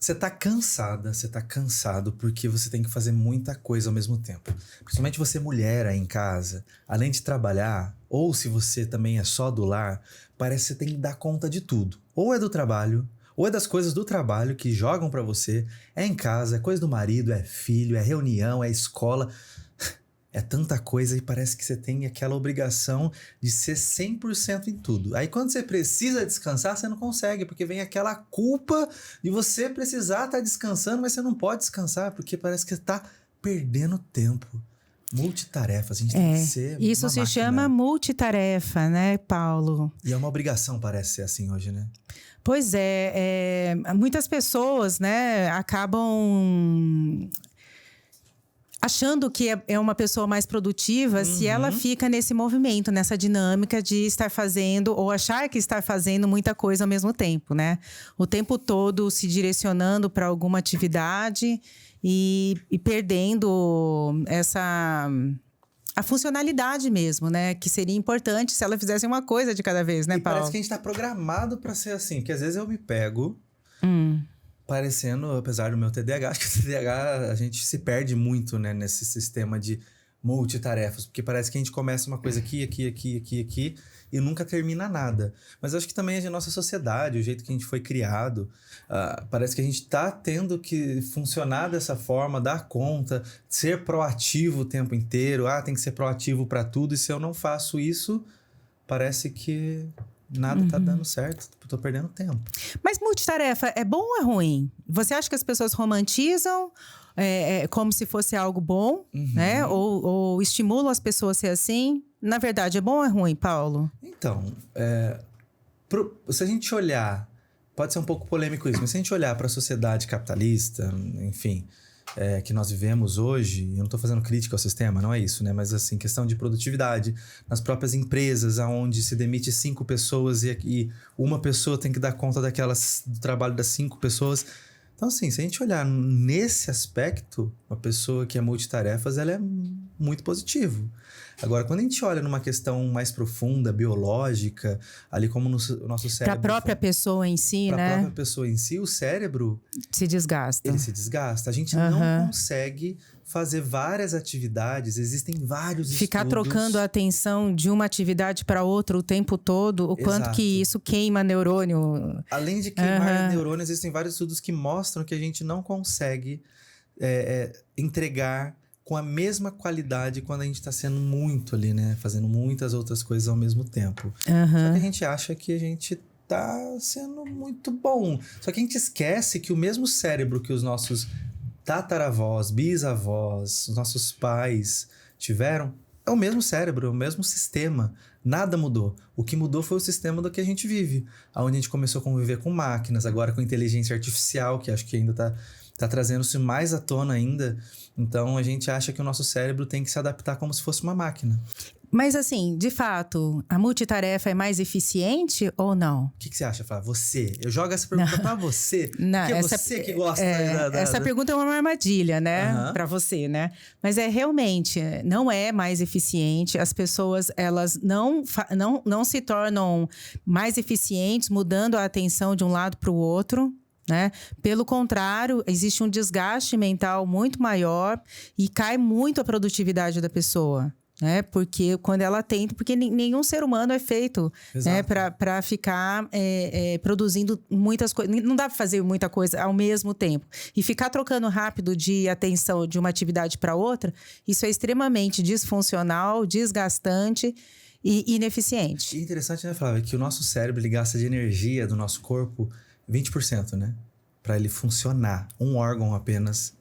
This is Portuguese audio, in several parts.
Você tá cansada, você tá cansado porque você tem que fazer muita coisa ao mesmo tempo. Principalmente você mulher aí em casa, além de trabalhar, ou se você também é só do lar, parece que você tem que dar conta de tudo. Ou é do trabalho, ou é das coisas do trabalho que jogam pra você, é em casa, é coisa do marido, é filho, é reunião, é escola. É tanta coisa e parece que você tem aquela obrigação de ser 100% em tudo. Aí quando você precisa descansar, você não consegue, porque vem aquela culpa de você precisar estar descansando, mas você não pode descansar, porque parece que você tá perdendo tempo. Multitarefas, a gente tem que ser Isso uma se máquina. chama multitarefa, né, Paulo? E é uma obrigação, parece ser assim hoje, né? Pois muitas pessoas, né, acabam achando que é uma pessoa mais produtiva se ela fica nesse movimento, nessa dinâmica de estar fazendo ou achar que está fazendo muita coisa ao mesmo tempo, né? O tempo todo se direcionando para alguma atividade e perdendo a funcionalidade mesmo, né? Que seria importante se ela fizesse uma coisa de cada vez, né, E Paulo? parece que a gente tá programado pra ser assim, que às vezes eu me pego parecendo, apesar do meu TDAH, acho que o TDAH a gente se perde muito, né, nesse sistema de multitarefas, porque parece que a gente começa uma coisa aqui e nunca termina nada. Mas eu acho que também a nossa sociedade, o jeito que a gente foi criado, parece que a gente tá tendo que funcionar dessa forma, dar conta, ser proativo o tempo inteiro. Tem que ser proativo para tudo, e se eu não faço isso, parece que nada tá dando certo, tô perdendo tempo. Mas multitarefa é bom ou é ruim? Você acha que as pessoas romantizam como se fosse algo bom, né? Ou estimulam as pessoas a ser assim? Na verdade, é bom ou é ruim, Paulo? Então, se a gente olhar, pode ser um pouco polêmico isso, mas se a gente olhar para a sociedade capitalista, enfim, que nós vivemos hoje, eu não estou fazendo crítica ao sistema, não é isso, né? Mas assim, questão de produtividade, nas próprias empresas, onde se demite 5 pessoas e uma pessoa tem que dar conta do trabalho das 5 pessoas. Então, assim, se a gente olhar nesse aspecto, uma pessoa que é multitarefas, ela é muito positivo. Agora, quando a gente olha numa questão mais profunda, biológica, ali como o nosso cérebro... Para a própria pessoa em si, né? Para a própria pessoa em si, o cérebro... Se desgasta. Ele se desgasta. A gente não consegue fazer várias atividades, existem vários Ficar estudos... trocando a atenção de uma atividade para outra o tempo todo, o quanto que isso queima neurônio. Além de queimar neurônios, existem vários estudos que mostram que a gente não consegue entregar com a mesma qualidade quando a gente tá sendo muito ali, né? Fazendo muitas outras coisas ao mesmo tempo. Só que a gente acha que a gente tá sendo muito bom. Só que a gente esquece que o mesmo cérebro que os nossos tataravós, bisavós, os nossos pais tiveram, é o mesmo cérebro, é o mesmo sistema. Nada mudou. O que mudou foi o sistema do que a gente vive. Onde a gente começou a conviver com máquinas, agora com inteligência artificial, que acho que ainda tá trazendo-se mais à tona ainda. Então, a gente acha que o nosso cérebro tem que se adaptar como se fosse uma máquina. Mas assim, de fato, a multitarefa é mais eficiente ou não? O que você acha, Flávia? Você. Eu jogo essa pergunta pra você. Não, porque é você que gosta essa pergunta é uma armadilha, né? Pra você, né? Mas realmente, não é mais eficiente. As pessoas, elas não se tornam mais eficientes mudando a atenção de um lado para o outro. Né? Pelo contrário, existe um desgaste mental muito maior e cai muito a produtividade da pessoa. Né? Porque quando ela tenta, porque nenhum ser humano é feito, né, para ficar produzindo muitas coisas. Não dá para fazer muita coisa ao mesmo tempo. E ficar trocando rápido de atenção de uma atividade para outra, isso é extremamente disfuncional, desgastante e ineficiente. E interessante, né, Flávia, que o nosso cérebro ele gasta de energia do nosso corpo 20%, né? Para ele funcionar. Um órgão apenas,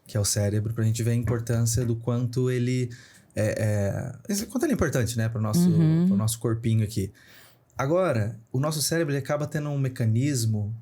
que é o cérebro, pra gente ver a importância do quanto ele... quanto ele é importante, né? Pro nosso corpinho aqui. Agora, o nosso cérebro ele acaba tendo um mecanismo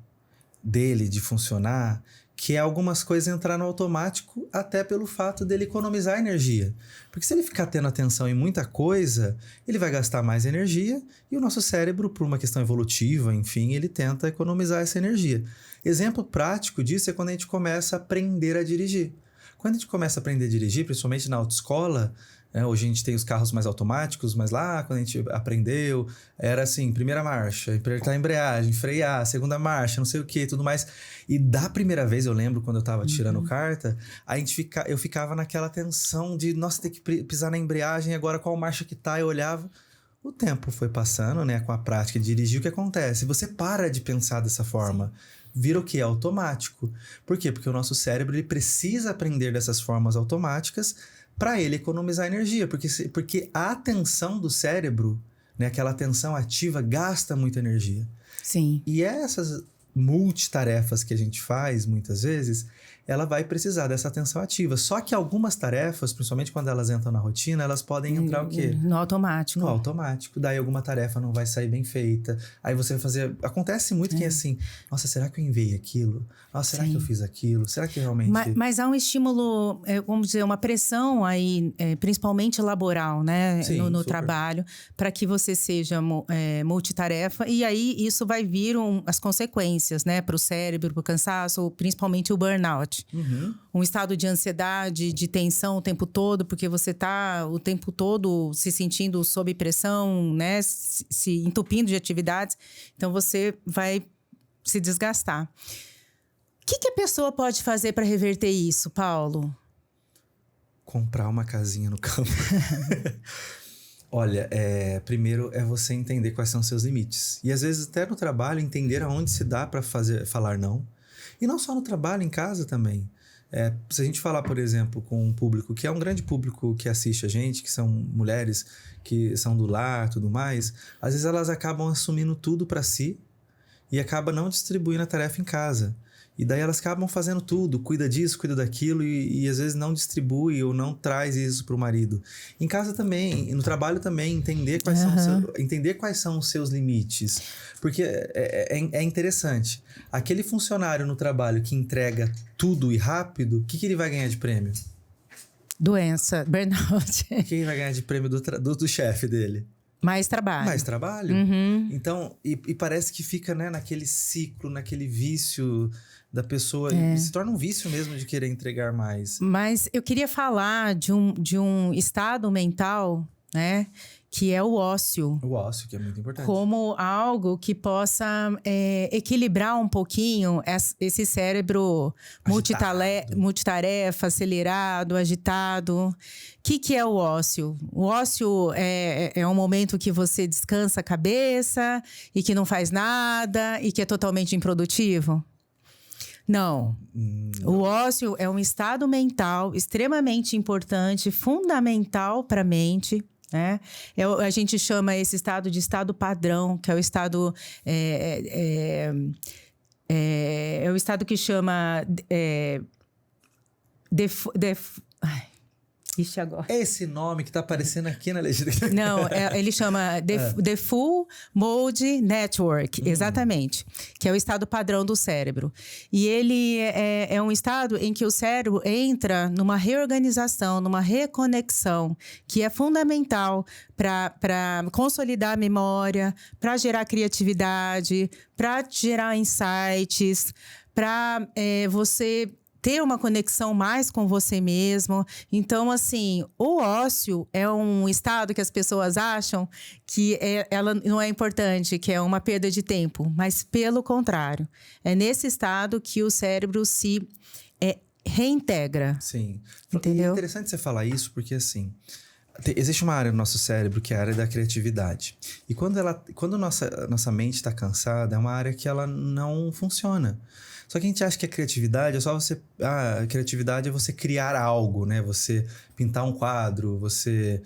dele de funcionar, que é algumas coisas entrar no automático até pelo fato dele economizar energia. Porque se ele ficar tendo atenção em muita coisa, ele vai gastar mais energia e o nosso cérebro, por uma questão evolutiva, enfim, ele tenta economizar essa energia. Exemplo prático disso é quando a gente começa a aprender a dirigir. Quando a gente começa a aprender a dirigir, principalmente na autoescola, né? Hoje a gente tem os carros mais automáticos, mas lá quando a gente aprendeu, era assim, primeira marcha, apertar a embreagem, frear, segunda marcha, não sei o que, tudo mais. E da primeira vez, eu lembro quando eu tava tirando carta, eu ficava naquela tensão de, nossa, ter que pisar na embreagem, agora qual marcha que tá? Eu olhava... O tempo foi passando, né? Com a prática de dirigir, o que acontece? Você para de pensar dessa forma. Vira o quê? Automático. Por quê? Porque o nosso cérebro ele precisa aprender dessas formas automáticas para ele economizar energia. Porque a atenção do cérebro, né? Aquela atenção ativa, gasta muita energia. Sim. E essas multitarefas que a gente faz, muitas vezes, ela vai precisar dessa atenção ativa. Só que algumas tarefas, principalmente quando elas entram na rotina, elas podem entrar o quê? No automático. No automático. Daí alguma tarefa não vai sair bem feita. Aí você vai fazer... Acontece muito que é assim, nossa, será que eu enviei aquilo? Nossa, será que eu fiz aquilo? Será que realmente... Mas há um estímulo, vamos dizer, uma pressão aí, principalmente laboral, né? Sim, no super. trabalho, para que você seja multitarefa. E aí isso vai vir as consequências, né? Para o cérebro, para o cansaço, principalmente o burnout. Um estado de ansiedade, de tensão o tempo todo, porque você está o tempo todo se sentindo sob pressão, né? Se entupindo de atividades. Então, você vai se desgastar. O que a pessoa pode fazer para reverter isso, Paulo? Comprar uma casinha no campo. Olha, primeiro é você entender quais são os seus limites. E às vezes até no trabalho, entender aonde se dá para falar não. E não só no trabalho, em casa também. Se a gente falar, por exemplo, com um público que é um grande público que assiste a gente, que são mulheres que são do lar, tudo mais, às vezes elas acabam assumindo tudo para si e acabam não distribuindo a tarefa em casa. E daí elas acabam fazendo tudo, cuida disso, cuida daquilo e às vezes não distribui ou não traz isso para o marido. Em casa também, no trabalho também, entender quais são os seus limites. Porque é interessante. Aquele funcionário no trabalho que entrega tudo e rápido, o que ele vai ganhar de prêmio? Doença, burnout. O que ele vai ganhar de prêmio do chefe dele? Mais trabalho. Mais trabalho. Então, e parece que fica, né, naquele ciclo, naquele vício da pessoa. E se torna um vício mesmo de querer entregar mais. Mas eu queria falar de um estado mental, né? Que é o ócio. O ócio, que é muito importante. Como algo que possa equilibrar um pouquinho esse cérebro multitarefa, acelerado, agitado. O que é o ócio? O ócio é um momento que você descansa a cabeça e que não faz nada e que é totalmente improdutivo? Não. O ócio é um estado mental extremamente importante, fundamental para a mente. A gente chama esse estado de estado padrão, que é o estado... É o estado que chama... Ixi, agora. É esse nome que tá aparecendo aqui na legenda. Não, ele chama The Full Mode Network, exatamente. Que é o estado padrão do cérebro. E ele é um estado em que o cérebro entra numa reorganização, numa reconexão, que é fundamental para consolidar a memória, para gerar criatividade, para gerar insights, para você ter uma conexão mais com você mesmo. Então, assim, o ócio é um estado que as pessoas acham que ela não é importante, que é uma perda de tempo. Mas, pelo contrário, é nesse estado que o cérebro se reintegra. Sim. Entendeu? É interessante você falar isso, porque, assim, existe uma área no nosso cérebro que é a área da criatividade. E quando nossa mente está cansada, é uma área que ela não funciona. Só que a gente acha que a criatividade é só você... a criatividade é você criar algo, né? Você pintar um quadro, você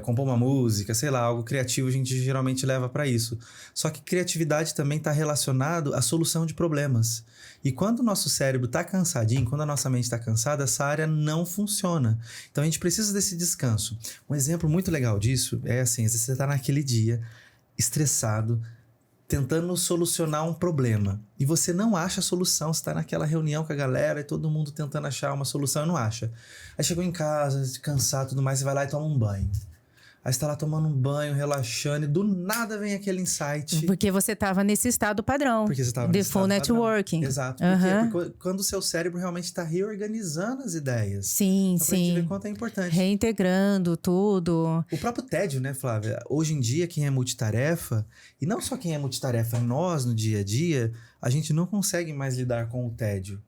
compor uma música, sei lá, algo criativo a gente geralmente leva para isso. Só que criatividade também está relacionado à solução de problemas. E quando o nosso cérebro está cansadinho, quando a nossa mente está cansada, essa área não funciona. Então a gente precisa desse descanso. Um exemplo muito legal disso é assim, às vezes você está naquele dia estressado, tentando solucionar um problema. E você não acha a solução. Você está naquela reunião com a galera e todo mundo tentando achar uma solução e não acha. Aí chegou em casa, cansado e tudo mais, você vai lá e toma um banho. Aí você tá lá tomando um banho, relaxando, e do nada vem aquele insight. Porque você tava nesse estado padrão. Porque você tava nesse full estado networking. padrão. Exato. Porque quando o seu cérebro realmente tá reorganizando as ideias. Sim, então, pra sim. gente ver quanto é importante. Reintegrando tudo. O próprio tédio, né, Flávia? Hoje em dia, quem é multitarefa, e não só quem é multitarefa, nós no dia a dia, a gente não consegue mais lidar com o tédio.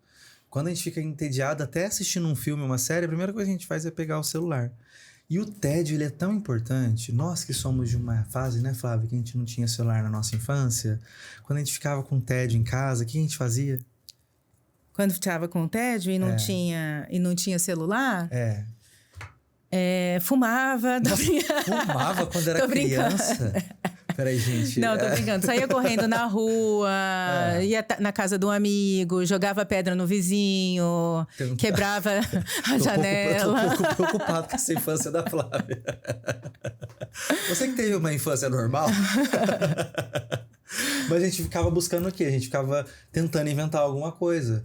Quando a gente fica entediado, até assistindo um filme, uma série, a primeira coisa que a gente faz é pegar o celular. E o tédio, ele é tão importante. Nós que somos de uma fase, né, Flávia, que a gente não tinha celular na nossa infância, quando a gente ficava com tédio em casa, o que a gente fazia? Quando ficava com tédio e não tinha celular? Fumava. Nossa, fumava quando era criança? Peraí, gente. Não, tô brincando. Saía correndo na rua, ia na casa do amigo, jogava pedra no vizinho, quebrava a janela. Eu tô um pouco preocupado com essa infância da Flávia. Você que teve uma infância normal? Mas a gente ficava buscando o quê? A gente ficava tentando inventar alguma coisa.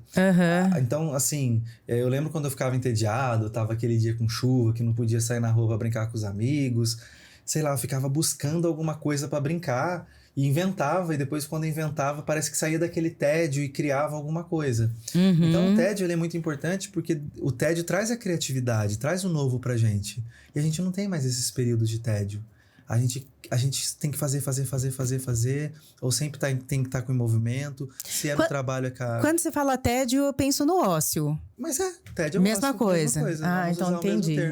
Então, assim, eu lembro quando eu ficava entediado, tava aquele dia com chuva, que não podia sair na rua pra brincar com os amigos. Sei lá, eu ficava buscando alguma coisa pra brincar e inventava. E depois, quando inventava, parece que saía daquele tédio e criava alguma coisa. Então, o tédio ele é muito importante porque o tédio traz a criatividade, traz o novo pra gente. E a gente não tem mais esses períodos de tédio. A gente tem que fazer, ou sempre tem que estar com movimento. Se é no trabalho, é caro. Quando você fala tédio, eu penso no ócio. Mas tédio é mesma coisa. Então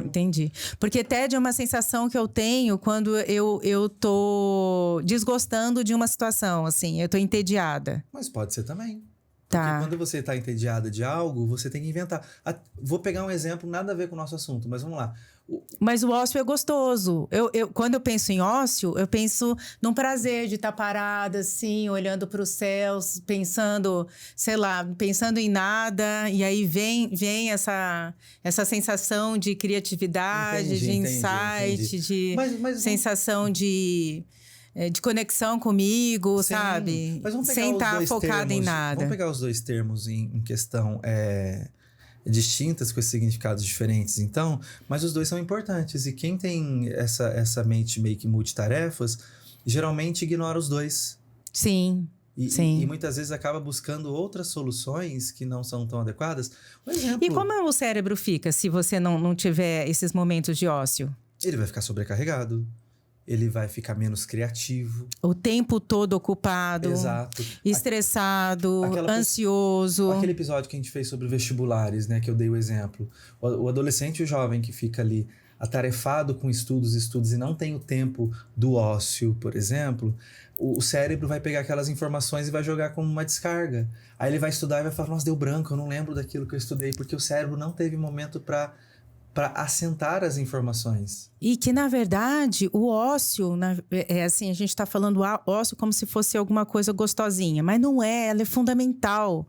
entendi. Porque tédio é uma sensação que eu tenho quando eu tô desgostando de uma situação, assim, eu tô entediada. Mas pode ser também. Porque quando você tá entediada de algo, você tem que inventar. Vou pegar um exemplo, nada a ver com o nosso assunto, mas vamos lá. Mas o ócio é gostoso. Quando eu penso em ócio, eu penso num prazer de estar parada, assim, olhando para os céus, pensando, sei lá, pensando em nada. E aí vem essa sensação de criatividade, de insight, de sensação de conexão comigo, sim, sabe? Mas vamos pegar sem estar focada em nada. Vamos pegar os dois termos em questão distintas, com esses significados diferentes, então, mas os dois são importantes. E quem tem essa mente meio que multitarefas, geralmente ignora os dois. Sim. E muitas vezes acaba buscando outras soluções que não são tão adequadas. Por exemplo, e como o cérebro fica se você não tiver esses momentos de ócio? Ele vai ficar sobrecarregado. Ele vai ficar menos criativo. O tempo todo ocupado. Exato. Estressado, ansioso. Aquele episódio que a gente fez sobre vestibulares, né? Que eu dei o exemplo. O adolescente e o jovem que fica ali atarefado com estudos e não tem o tempo do ócio, por exemplo, o cérebro vai pegar aquelas informações e vai jogar como uma descarga. Aí ele vai estudar e vai falar, nossa, deu branco, eu não lembro daquilo que eu estudei, porque o cérebro não teve momento para assentar as informações. E que, na verdade, o ócio, assim, a gente está falando ócio como se fosse alguma coisa gostosinha, mas não é, ela é fundamental.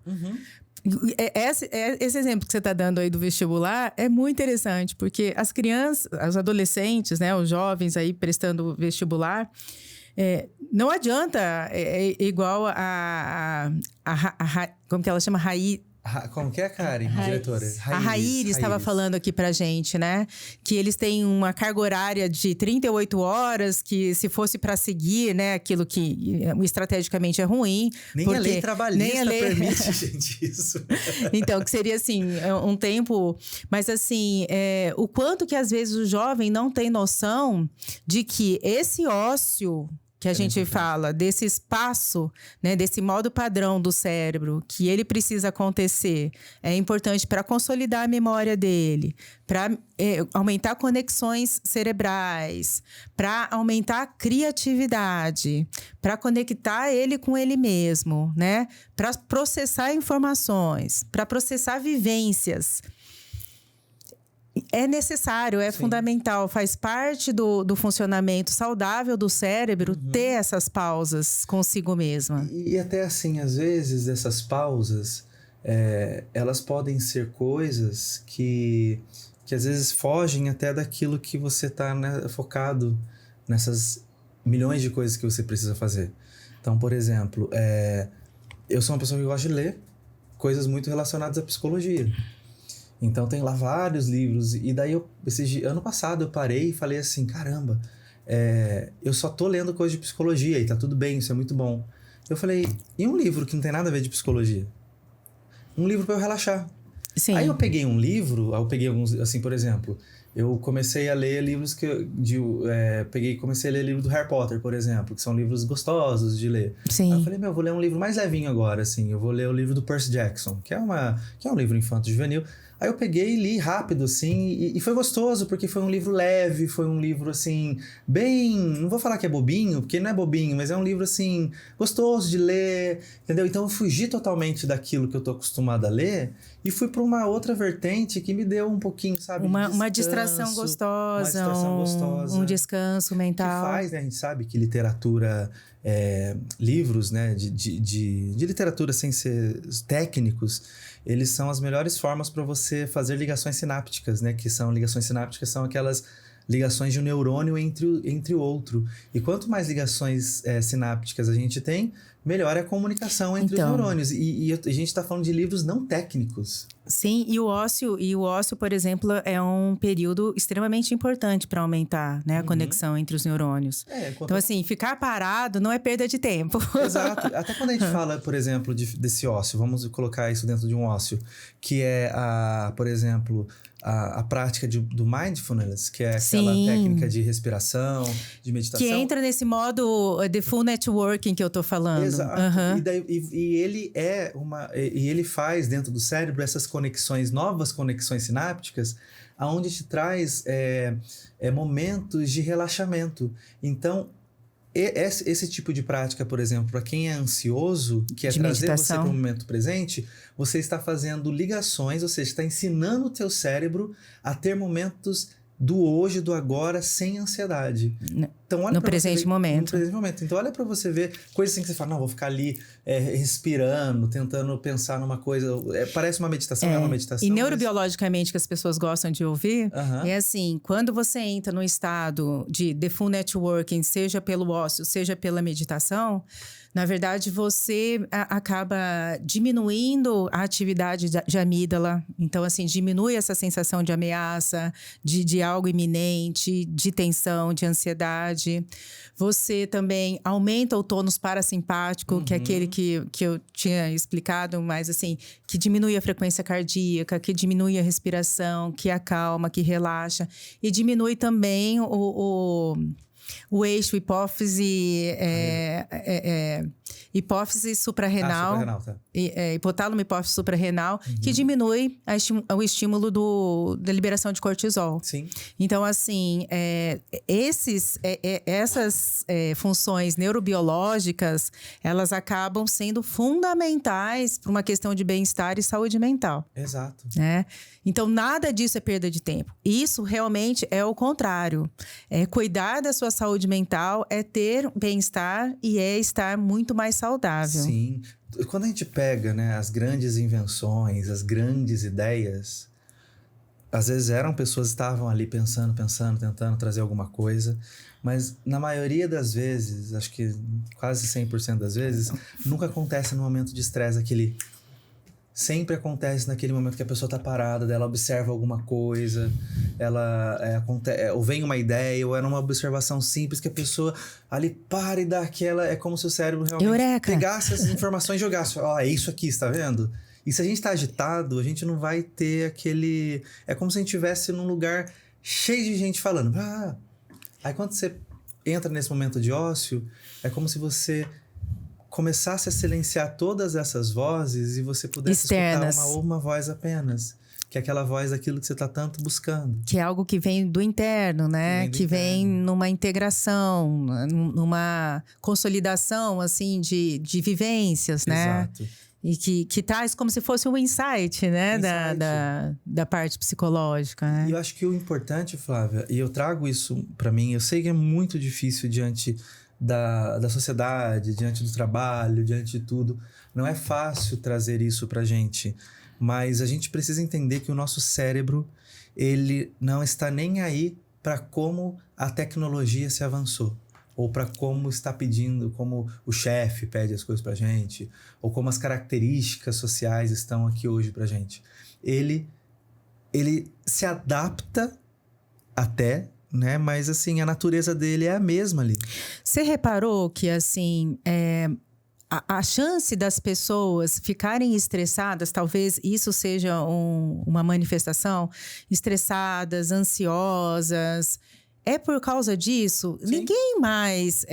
Esse exemplo que você está dando aí do vestibular é muito interessante, porque as crianças, os adolescentes, né, os jovens aí prestando vestibular, não adianta, igual como que ela chama? Como que é, Karen, diretora? A Raíris estava falando aqui pra gente, né? Que eles têm uma carga horária de 38 horas, que se fosse para seguir, né? Aquilo que estrategicamente é ruim. Nem a lei trabalhista permite, gente, isso. Então, que seria, assim, um tempo... Mas, assim, o quanto que, às vezes, o jovem não tem noção de que esse ócio... que a gente fala desse espaço, né, desse modo padrão do cérebro, que ele precisa acontecer, é importante para consolidar a memória dele, para aumentar conexões cerebrais, para aumentar a criatividade, para conectar ele com ele mesmo, né, para processar informações, para processar vivências. É necessário, é fundamental, faz parte do funcionamento saudável do cérebro ter essas pausas consigo mesma. E até assim, às vezes, essas pausas, elas podem ser coisas que às vezes fogem até daquilo que você está, né, focado nessas milhões de coisas que você precisa fazer. Então, por exemplo, eu sou uma pessoa que gosta de ler coisas muito relacionadas à psicologia. Então tem lá vários livros, e daí ano passado eu parei e falei assim, caramba, eu só tô lendo coisa de psicologia e tá tudo bem, isso é muito bom. Eu falei, e um livro que não tem nada a ver de psicologia? Um livro para eu relaxar. Sim. Aí eu peguei um livro, eu peguei alguns, assim, por exemplo, eu comecei a ler livros comecei a ler livro do Harry Potter, por exemplo, que são livros gostosos de ler. Sim. Aí eu falei, eu vou ler um livro mais levinho agora, assim, eu vou ler o livro do Percy Jackson, que é um livro infanto-juvenil. Aí eu peguei e li rápido, assim, e foi gostoso, porque foi um livro leve, foi um livro, assim, bem... Não vou falar que é bobinho, porque não é bobinho, mas é um livro, assim, gostoso de ler, entendeu? Então eu fugi totalmente daquilo que eu tô acostumado a ler e fui para uma outra vertente que me deu um pouquinho, sabe, uma distração gostosa, um descanso mental. Que faz, né? A gente sabe que literatura... livros, né, de literatura sem ser técnicos, eles são as melhores formas para você fazer ligações sinápticas, né? Que são ligações sinápticas, são aquelas ligações de um neurônio entre o outro. E quanto mais ligações sinápticas a gente tem, melhor é a comunicação entre os neurônios. E a gente está falando de livros não técnicos. Sim, e o ócio, por exemplo, é um período extremamente importante para aumentar, né, a conexão entre os neurônios. Então, assim, ficar parado não é perda de tempo. Exato. Até quando a gente fala, por exemplo, desse ócio, vamos colocar isso dentro de um ócio, que é, por exemplo, a prática do mindfulness, que é aquela técnica de respiração, de meditação. Que entra nesse modo the full networking que eu tô falando. Exato. E ele faz dentro do cérebro essas novas conexões sinápticas, aonde te traz momentos de relaxamento. Então, esse tipo de prática, por exemplo, para quem é ansioso, que é trazer você para o momento presente, você está fazendo ligações, ou seja, está ensinando o teu cérebro a ter momentos do hoje, do agora, sem ansiedade. Então, olha no presente momento. No presente momento. Então, olha para você ver coisas assim que você fala, não, vou ficar ali respirando, tentando pensar numa coisa. Parece uma meditação, é uma meditação. E neurobiologicamente, que as pessoas gostam de ouvir, é assim, quando você entra no estado de the full networking, seja pelo ócio, seja pela meditação, na verdade, você acaba diminuindo a atividade de amígdala. Então, assim, diminui essa sensação de ameaça, de algo iminente, de tensão, de ansiedade. Você também aumenta o tônus parasimpático, que é aquele que eu tinha explicado, mas assim, que diminui a frequência cardíaca, que diminui a respiração, que acalma, que relaxa. E diminui também o eixo hipófise suprarrenal, tá. Hipotálamo hipófise suprarrenal, que diminui o estímulo da liberação de cortisol. Sim. Então, assim, essas funções neurobiológicas, elas acabam sendo fundamentais para uma questão de bem-estar e saúde mental. Exato. Né? Então, nada disso é perda de tempo. Isso realmente é o contrário. Cuidar da sua saúde mental é ter bem-estar e é estar muito mais saudável. Sim. Quando a gente pega, né, as grandes invenções, as grandes ideias, às vezes eram pessoas que estavam ali pensando, tentando trazer alguma coisa, mas na maioria das vezes, acho que quase 100% das vezes, nunca acontece no momento de estresse aquele... Sempre acontece naquele momento que a pessoa tá parada, ela observa alguma coisa, ou vem uma ideia, ou era uma observação simples que a pessoa ali para e dá aquela... É como se o cérebro realmente pegasse essas informações e jogasse. É isso aqui, está vendo? E se a gente tá agitado, a gente não vai ter aquele... É como se a gente estivesse num lugar cheio de gente falando. Aí quando você entra nesse momento de ócio, é como se você... começasse a silenciar todas essas vozes e você pudesse externas. Escutar uma voz apenas. Que é aquela voz daquilo que você está tanto buscando. Que é algo que vem do interno, né? Que vem numa integração, numa consolidação, assim, de vivências, né? Exato. E que traz como se fosse um insight, né? Da parte psicológica, né? E eu acho que o importante, Flávia, e eu trago isso para mim, eu sei que é muito difícil diante... Da sociedade, diante do trabalho, diante de tudo. Não é fácil trazer isso pra gente, mas a gente precisa entender que o nosso cérebro, ele não está nem aí para como a tecnologia se avançou, ou para como está pedindo, como o chefe pede as coisas pra gente, ou como as características sociais estão aqui hoje pra gente. Ele se adapta até né? Mas assim, a natureza dele é a mesma ali. Você reparou que, assim, a chance das pessoas ficarem estressadas, talvez isso seja uma manifestação, estressadas, ansiosas, é por causa disso? Sim. Ninguém mais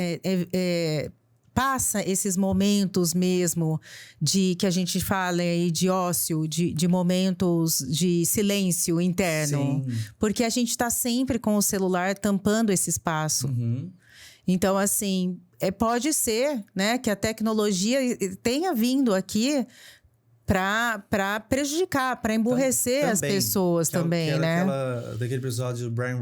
passa esses momentos mesmo de que a gente fala aí de ócio, de momentos de silêncio interno. Sim. Porque a gente está sempre com o celular tampando esse espaço. Uhum. Então, assim, pode ser, né, que a tecnologia tenha vindo aqui para prejudicar, para emburrecer as pessoas também, né? Daquele episódio do Brain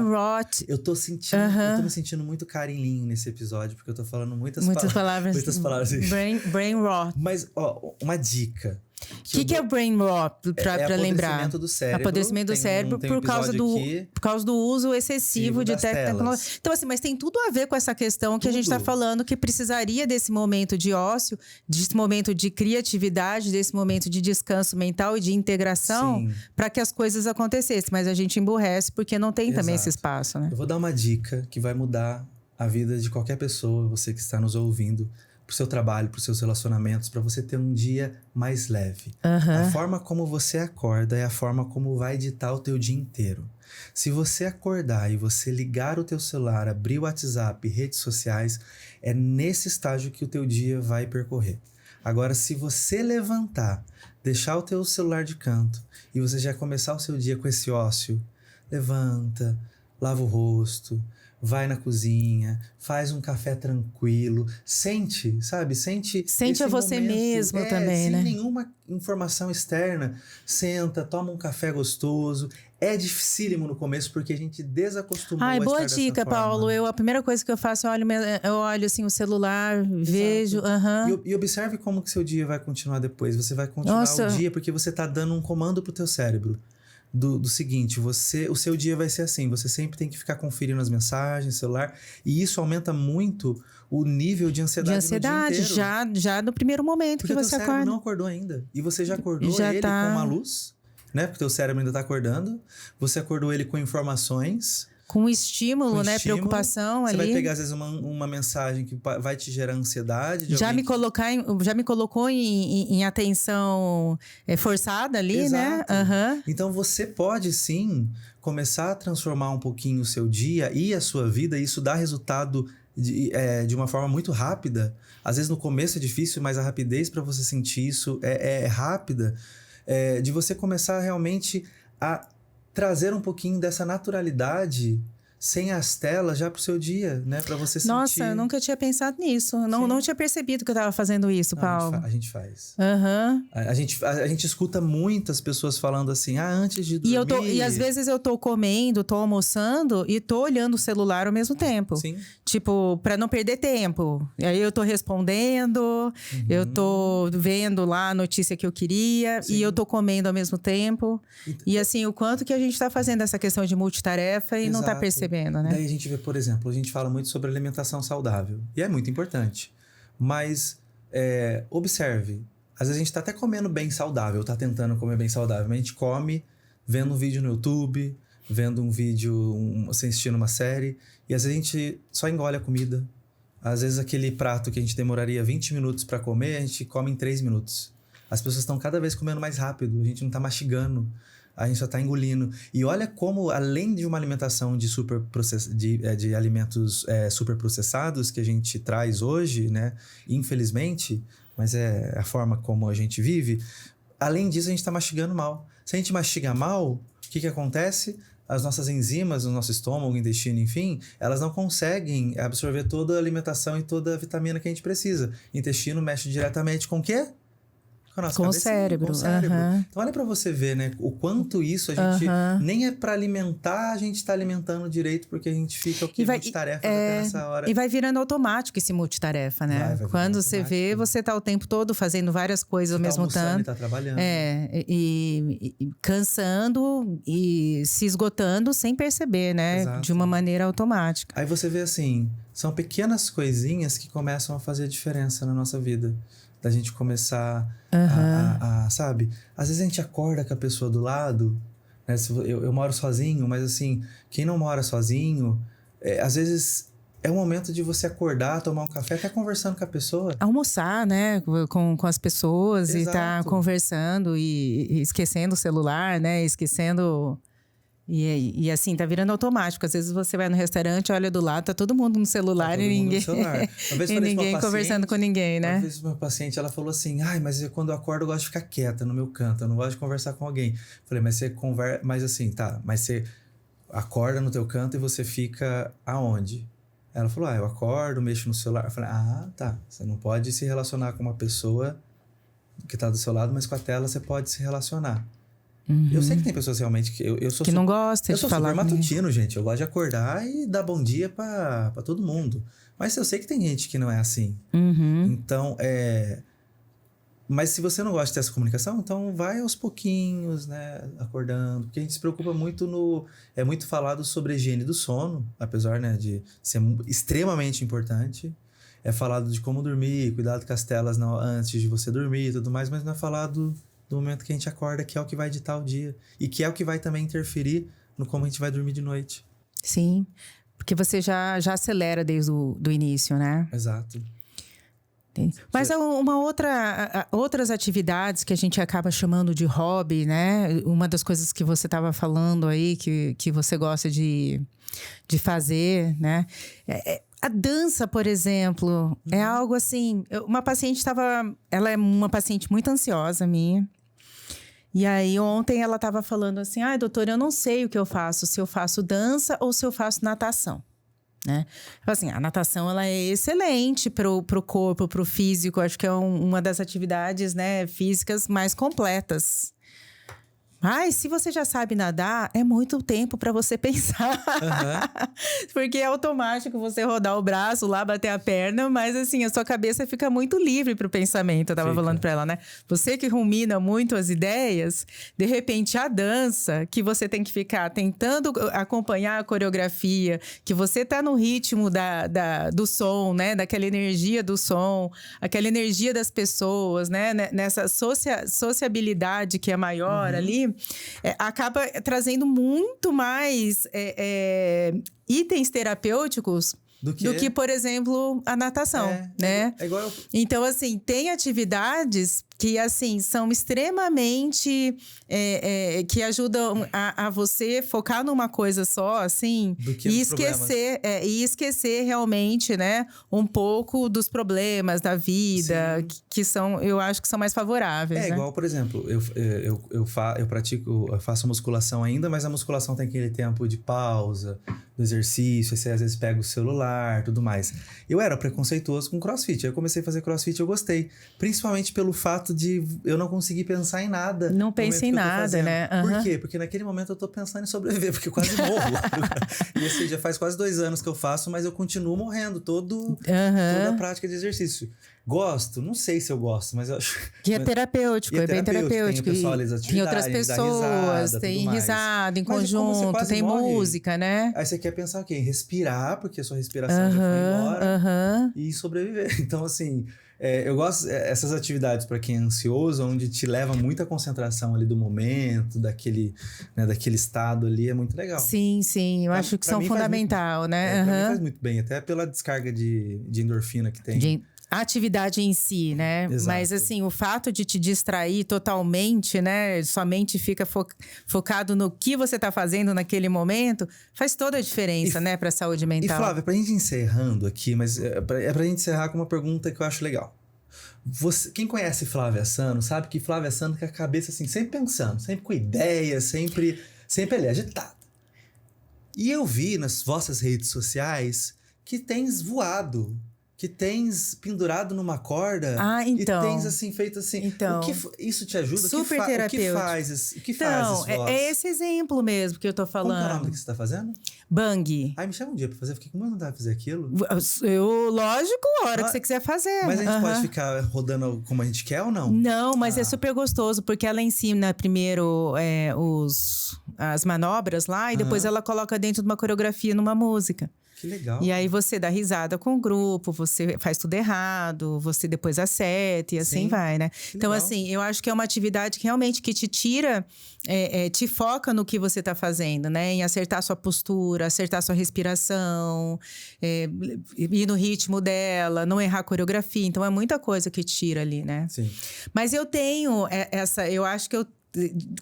Rot. Eu tô me sentindo muito Karen nesse episódio, porque eu tô falando muitas palavras. Muitas palavras. Brain rot. Mas, ó, uma dica. O que é o brain rot, para lembrar? Apodrecimento do cérebro. Apodrecimento do cérebro por causa do uso excessivo de tecnologia. Então, assim, mas tem tudo a ver com essa questão que a gente está falando, que precisaria desse momento de ócio, desse momento de criatividade, desse momento de descanso mental e de integração para que as coisas acontecessem. Mas a gente emburrece porque não tem também esse espaço, né? Eu vou dar uma dica que vai mudar a vida de qualquer pessoa, você que está nos ouvindo, pro seu trabalho, pros seus relacionamentos, para você ter um dia mais leve. A forma como você acorda é a forma como vai ditar o teu dia inteiro. Se você acordar e você ligar o teu celular, abrir o WhatsApp, redes sociais, é nesse estágio que o teu dia vai percorrer. Agora, se você levantar, deixar o teu celular de canto e você já começar o seu dia com esse ócio, levanta, lava o rosto, vai na cozinha, faz um café tranquilo, sente, sabe? Sente a você mesmo também, né? Sem nenhuma informação externa. Senta, toma um café gostoso. É dificílimo no começo porque a gente desacostumou a estar boa dessa dica, forma. Paulo. A primeira coisa que eu faço, eu olho assim o celular, vejo. E observe como que seu dia vai continuar depois. Você vai continuar o dia porque você tá dando um comando pro teu cérebro. Do seguinte, o seu dia vai ser assim, você sempre tem que ficar conferindo as mensagens, celular, e isso aumenta muito o nível de ansiedade no dia inteiro. Já no primeiro momento porque que você acorda. Porque o cérebro não acordou ainda, e você já acordou ele com uma luz, né? Porque o teu cérebro ainda tá acordando, você acordou ele com informações... Com estímulo, né? Preocupação você ali. Você vai pegar, às vezes, uma mensagem que vai te gerar ansiedade. Já me colocou em atenção forçada ali, Exato. né? Então, você pode, sim, começar a transformar um pouquinho o seu dia e a sua vida. E isso dá resultado de uma forma muito rápida. Às vezes, no começo é difícil, mas a rapidez para você sentir isso é rápida. De você começar realmente a trazer um pouquinho dessa naturalidade sem as telas já pro seu dia, né? Pra você sentir... Nossa, eu nunca tinha pensado nisso. Não tinha percebido que eu tava fazendo isso, Paulo. A gente faz. A gente escuta muitas pessoas falando assim, antes de dormir... E às vezes eu tô comendo, tô almoçando e tô olhando o celular ao mesmo tempo. Sim. Tipo, pra não perder tempo. E aí eu tô respondendo, eu tô vendo lá a notícia que eu queria e eu tô comendo ao mesmo tempo. E assim, o quanto que a gente tá fazendo essa questão de multitarefa e não tá percebendo. Né? Daí a gente vê, por exemplo, a gente fala muito sobre alimentação saudável. E é muito importante. Mas observe, às vezes a gente tá até comendo bem saudável, tá tentando comer bem saudável, mas a gente come vendo um vídeo no YouTube, vendo um vídeo, assistindo uma série, e às vezes a gente só engole a comida. Às vezes aquele prato que a gente demoraria 20 minutos para comer, a gente come em 3 minutos. As pessoas estão cada vez comendo mais rápido, a gente não tá mastigando. A gente só tá engolindo. E olha como, além de uma alimentação de alimentos superprocessados que a gente traz hoje, né? Infelizmente, mas é a forma como a gente vive. Além disso, a gente tá mastigando mal. Se a gente mastiga mal, o que acontece? As nossas enzimas, o nosso estômago, o intestino, enfim, elas não conseguem absorver toda a alimentação e toda a vitamina que a gente precisa. O intestino mexe diretamente com o quê? Com o cérebro. Então, olha pra você ver, né? O quanto isso a gente... Nem é pra alimentar, a gente tá alimentando direito, porque a gente fica o que multitarefa até nessa hora. E vai virando automático esse multitarefa, né? Quando você vê, você tá o tempo todo fazendo várias coisas ao mesmo tempo. E tá trabalhando. E cansando e se esgotando sem perceber, né? Exato. De uma maneira automática. Aí você vê assim, são pequenas coisinhas que começam a fazer diferença na nossa vida. Da gente começar sabe? Às vezes a gente acorda com a pessoa do lado, né? Eu moro sozinho, mas assim, quem não mora sozinho, às vezes é o momento de você acordar, tomar um café, até conversando com a pessoa. Almoçar, né? Com as pessoas. Exato. E tá conversando e esquecendo o celular, né? Esquecendo... E assim, tá virando automático. Às vezes você vai no restaurante, olha do lado, tá todo mundo no celular e ninguém... e ninguém conversando com ninguém, né? Uma vez uma paciente, ela falou assim, mas quando eu acordo eu gosto de ficar quieta no meu canto, eu não gosto de conversar com alguém. Falei, mas você conversa... Mas assim, tá, mas você acorda no teu canto e você fica aonde? Ela falou, eu acordo, mexo no celular. Eu falei, tá, você não pode se relacionar com uma pessoa que tá do seu lado, mas com a tela você pode se relacionar. Uhum. Eu sei que tem pessoas realmente que eu sou que não gosta de falar. Eu sou super matutino, gente. Eu gosto de acordar e dar bom dia pra todo mundo. Mas eu sei que tem gente que não é assim. Uhum. Então, mas se você não gosta dessa comunicação, então vai aos pouquinhos, né? Acordando. Porque a gente se preocupa muito É muito falado sobre a higiene do sono, apesar, né, de ser extremamente importante. É falado de como dormir, cuidado com as telas antes de você dormir e tudo mais, mas não é falado do momento que a gente acorda, que é o que vai ditar o dia. E que é o que vai também interferir no como a gente vai dormir de noite. Sim, porque você já acelera desde o início, né? Exato. Mas outras atividades que a gente acaba chamando de hobby, né? Uma das coisas que você estava falando aí, que você gosta de fazer, né? A dança, por exemplo, é algo assim... Uma paciente ela é uma paciente muito ansiosa minha. E aí, ontem ela estava falando assim, doutora, eu não sei o que eu faço, se eu faço dança ou se eu faço natação, né? Assim, a natação, ela é excelente pro corpo, pro físico, acho que é uma das atividades, né, físicas mais completas. Mas se você já sabe nadar, é muito tempo para você pensar. Uhum. Porque é automático você rodar o braço lá, bater a perna, mas assim, a sua cabeça fica muito livre para o pensamento. Eu tava falando para ela, né? Você que rumina muito as ideias, de repente a dança, que você tem que ficar tentando acompanhar a coreografia, que você tá no ritmo do som, né? Daquela energia do som, aquela energia das pessoas, né? Nessa sociabilidade que é maior ali. Acaba trazendo muito mais itens terapêuticos do que, por exemplo, a natação, né? Igual Então, assim, tem atividades que, assim, são extremamente... que ajudam a você focar numa coisa só, assim... E esquecer realmente, né? Um pouco dos problemas da vida, que são... Eu acho que são mais favoráveis, né? Igual, por exemplo, eu faço musculação ainda, mas a musculação tem aquele tempo de pausa, do exercício, você às vezes pega o celular, tudo mais. Eu era preconceituoso com crossfit, aí eu comecei a fazer crossfit e eu gostei. Principalmente pelo fato de eu não conseguir pensar em nada. Não pensa em nada, né? Uhum. Por quê? Porque naquele momento eu tô pensando em sobreviver, porque eu quase morro. E assim, já faz quase 2 anos que eu faço, mas eu continuo morrendo toda a prática de exercício. Gosto? Não sei se eu gosto, mas eu acho... Que é terapêutico, é bem terapêutico. Tem o pessoal ali, as atividades, tem outras pessoas, tem risada em conjunto, tem música, né? Aí você quer pensar o quê? Em respirar, porque a sua respiração já foi embora. E sobreviver. Então, assim... eu gosto dessas atividades para quem é ansioso, onde te leva muita concentração ali do momento, daquele estado ali, é muito legal. Sim, eu acho que são fundamental, né? Pra mim faz muito bem, até pela descarga de endorfina que tem. A atividade em si, né? Exato. Mas, assim, o fato de te distrair totalmente, né? Sua mente fica focado no que você tá fazendo naquele momento, faz toda a diferença, né? Pra saúde mental. E, Flávia, pra gente encerrando aqui, mas pra gente encerrar com uma pergunta que eu acho legal. Quem conhece Flávia Sano sabe que Flávia Sano tem a cabeça, assim, sempre pensando, sempre com ideias, sempre ali, agitada. E eu vi nas vossas redes sociais que tens voado, que tens pendurado numa corda e tens, assim, feito assim... Então, isso te ajuda? Super terapêutico. O que faz é esse exemplo mesmo que eu tô falando. Como é o nome do que você tá fazendo? Bang. Me chama um dia pra fazer, fiquei com vontade de fazer aquilo. Lógico, a hora que você quiser fazer. Mas a gente pode ficar rodando como a gente quer ou não? Não, mas é super gostoso, porque ela ensina primeiro as manobras lá, e depois ela coloca dentro de uma coreografia numa música. Que legal. E aí você dá risada com o grupo, você faz tudo errado, você depois acerta e assim vai, né? Então, assim, eu acho que é uma atividade que realmente que te tira, te foca no que você tá fazendo, né? Em acertar sua postura, acertar sua respiração, ir no ritmo dela, não errar a coreografia. Então, é muita coisa que tira ali, né? Sim. Mas eu tenho eu acho que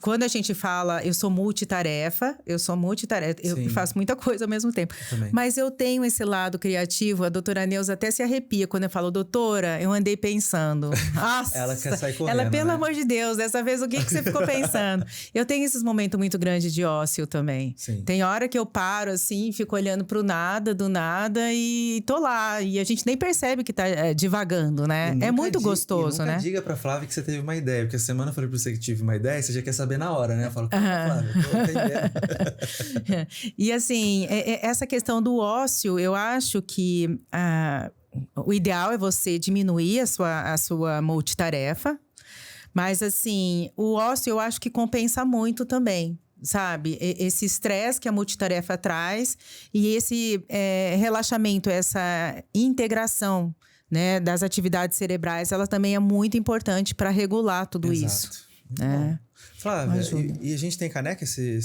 quando a gente fala, eu sou multitarefa, eu faço muita coisa ao mesmo tempo. Também. Mas eu tenho esse lado criativo, a doutora Neuza até se arrepia quando eu falo, doutora, eu andei pensando. Nossa, ela quer sair correndo, ela, pelo né? amor de Deus, dessa vez o que você ficou pensando? Eu tenho esses momentos muito grandes de ócio também. Sim. Tem hora que eu paro assim, fico olhando pro nada, do nada e tô lá. E a gente nem percebe que tá divagando, né? É muito gostoso, né? Diga pra Flávia que você teve uma ideia, porque a semana eu falei pra você que tive uma ideia, você já quer saber na hora, né? Eu falo, Flávia, eu tô entendendo. E assim, essa questão do ócio, eu acho que o ideal é você diminuir a sua multitarefa. Mas assim, o ócio eu acho que compensa muito também. Sabe? Esse estresse que a multitarefa traz e esse relaxamento, essa integração, né, das atividades cerebrais, ela também é muito importante para regular tudo isso. Bom. Flávia, e a gente tem caneca esse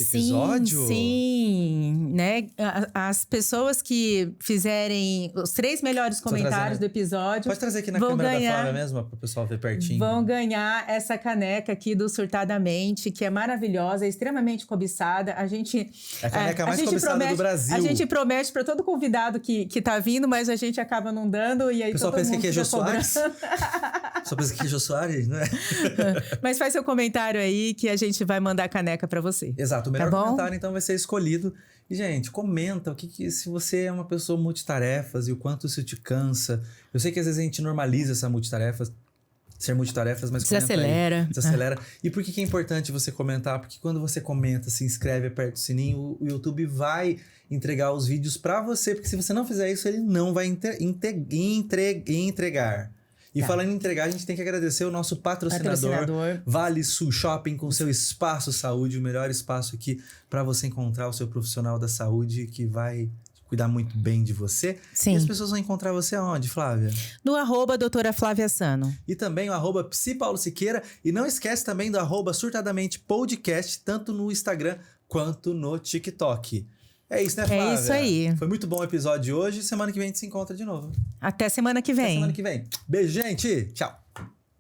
episódio? Sim, né? As pessoas que fizerem os 3 melhores comentários do episódio... Pode trazer aqui na câmera da Flávia mesmo, para o pessoal ver pertinho. Vão ganhar essa caneca aqui do Surtadamente, que é maravilhosa, é extremamente cobiçada. A gente... É a caneca mais cobiçada do Brasil. A gente promete para todo convidado que tá vindo, mas a gente acaba não dando. E aí o pessoal pensa que é Jô Soares. Só pensa que é Jô Soares, né? Mas faz seu comentário aí que a gente vai mandar a caneca pra você. Exato, o melhor comentário então vai ser escolhido. E, gente, comenta se você é uma pessoa multitarefas e o quanto isso te cansa. Eu sei que às vezes a gente normaliza essa ser multitarefas, mas desacelera. Desacelera. E por que é importante você comentar? Porque quando você comenta, se inscreve, aperta o sininho, o YouTube vai entregar os vídeos pra você. Porque se você não fizer isso, ele não vai entregar. E falando em entregar, a gente tem que agradecer o nosso patrocinador. Vale Sul Shopping, com seu Espaço Saúde, o melhor espaço aqui para você encontrar o seu profissional da saúde que vai cuidar muito bem de você. Sim. E as pessoas vão encontrar você aonde, Flávia? No @doutora Flávia Sano. E também o @psipaulo_siqueira. E não esquece também do @surtadamente podcast, tanto no Instagram quanto no TikTok. É isso, né, Flávia? É isso aí. Foi muito bom o episódio de hoje. Semana que vem a gente se encontra de novo. Até semana que vem. Até semana que vem. Beijo, gente. Tchau.